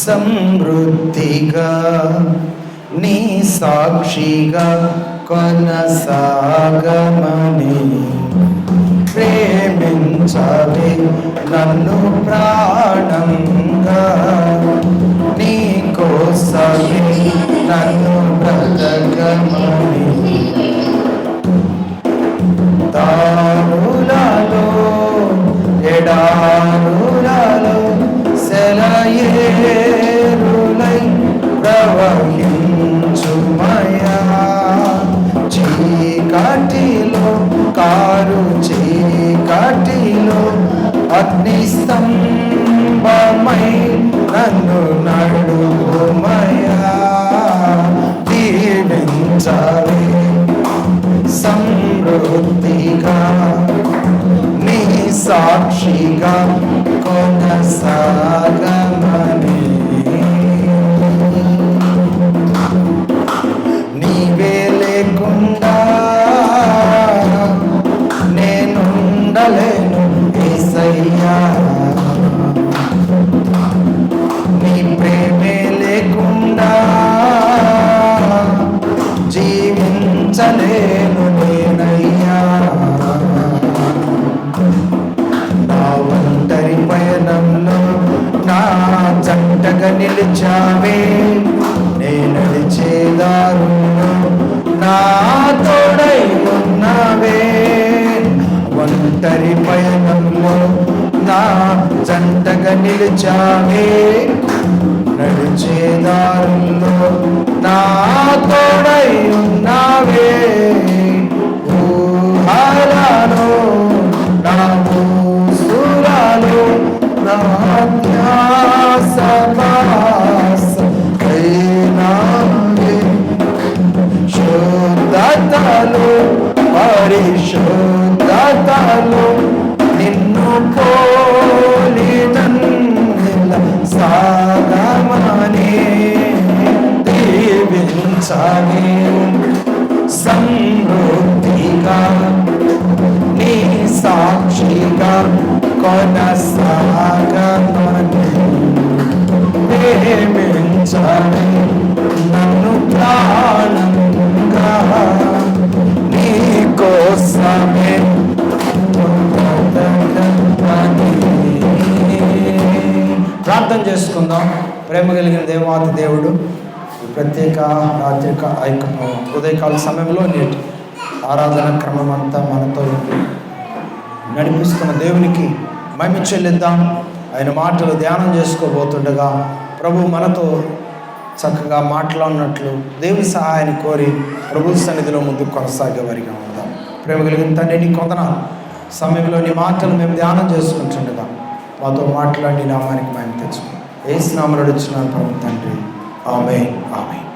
సమృద్ధిగా నీ సాక్షిగా కొనసాగమని ప్రేమించవే నన్ను ప్రాణంగా, నీ కోసమే నన్ను బ్రతకమని. దారులలో ఎడారులలో సెలయేరులై ప్రవహించుమయా, చీకటిలో కారు చీకటిలో అగ్నిస్తంభమై నన్ను నడుపుమయా, దీవించవే సమృద్ధిగా నీ సాక్షిగా కొనసాగమని. నీవే లేకుండా నేనుండలేను యేసయ్యా, నీ ప్రేమే లేకుండా జీవించలేను నేనయ్యా. నా ఒంటరి పయనంలో నా జంటగా నిలిచావే, నేను నడిచేదారును నా తోడై ఉన్నావే. ఒంటరి పయనంలో నా జంటగా నిలిచావే, నడిచేదారుల్లో నా తోడై ఉన్నావే. ఊహలలో నా ఊసులలో నా ధ్యాస అయినావే. శుద్ధతలో పరిశుద్ధతలో నిన్ను పోలినన్నిల సాగమని. దీవించవే సమృద్ధిగా నీ సాక్షిగా కొనసాగమని. ప్రేమించవే నన్ను ప్రాణంగా, నీ కోసమే ప్రార్థన చేసుకుందాం. ప్రేమ కలిగిన దేవాది దేవుడు, ఈ ప్రత్యేక రాత్రిక ఉదయకాల సమయంలో నేటి ఆరాధన క్రమం అంతా మనతో నడిపిస్తున్న దేవునికి మహిమ చెల్లిద్దాం. ఆయన మాటలు ధ్యానం చేసుకోబోతుండగా ప్రభు మనతో చక్కగా మాట్లాడినట్లు దేవుని సహాయాన్ని కోరి ప్రభు సన్నిధిలో ముందుకు కొనసాగే వారిగా ఉందాం. ప్రేమ కలిగిన తండ్రి, నీ కొందనాలు సమయంలో నీ మాటలు మేము ధ్యానం చేసుకుంటుండగా మాతో మాట్లాడి నామానికి మేము తెచ్చుకున్నాం. యేసు నామములో అడుగుచున్నాను ప్రభు తండ్రి, ఆమేన్ ఆమేన్.